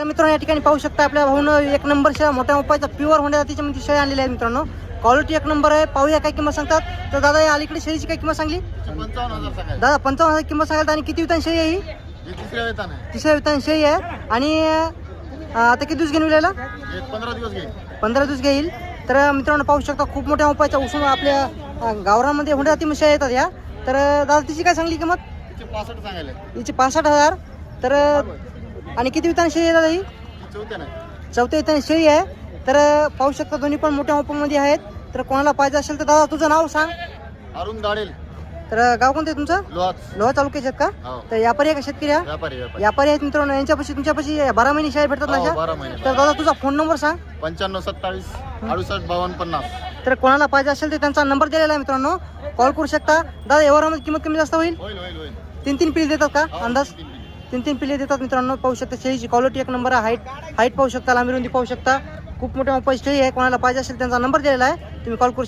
मित्रांनो या ठिकाणी पाहू शकता आपल्या भाऊनं एक नंबर शेळ्या मोठ्या मोपायचा प्युअर होंडा जातीच्या मध्ये शेळ्या आणलेल्या आहेत मित्रांनो. क्वालिटी एक नंबर आहे. पाहूया काय किंमत सांगतात. तर दादा या अलीकडे शेळीची काय किंमत सांगली? 55,000 दादा 55,000 किंमत सांगाल. आणि किती वितान शेळी आहे ही? तिसऱ्या वेतन आहे. तिसऱ्या वितान शेळी आहे. आणि आता किती दिवस घेऊन गेलेला? 15 दिवस घेईल. 15 दिवस घेईल. तर मित्रांनो पाहू शकता खूप मोठ्या मोपायचा उसून आपल्या गावरामध्ये होंडा जाती शेळ्या येतात या. तर दादा तिची काय सांगली किंमत? तिचे 65 सांगायला. हिची 65,000. तर आणि किती वितान शेळी आहे दादा ही? चौथ्या नाही. चौथ्या वितान शेळी आहे. तर पाहू शकता दोन्ही पण मोठ्या मोपामध्ये आहेत. तर कोणाला पाहिजे असेल तर दादा तुझं नाव सांग. अरुण दाडेल. तर गाव कोणतं आहे तुमचं? लोहा तालुक्याचे आहेत का? हो. तर व्यापारी आहे का शेतकरी आहे? व्यापारी व्यापारी आहेत मित्रांनो. यांच्यापाशी तुमच्यापाशी 12 महिने शेळ्या भेटतात ना? 12 महिने. तर दादा तुझा फोन नंबर सांग. 95 27 68 52 50. तर कोणाला पाहिजे असेल तर त्यांचा नंबर दिलेला आहे मित्रांनो. कॉल करू शकता. दादा व्यवहारामध्ये किंमत कमी जास्त होईल? होईल. 3 पिढी देतात का अंदाज? 3 पिढी देतात मित्रांनो. पाहू शकता शेळीची क्वालिटी एक नंबर आहे. हाईट पाहू शकता, लांबी रुंदी पाहू शकता. खूप मोठ्या मोपाची शेळी आहे. कोणाला पाहिजे असेल त्यांचा नंबर दिलेला आहे. तुम्ही कॉल करू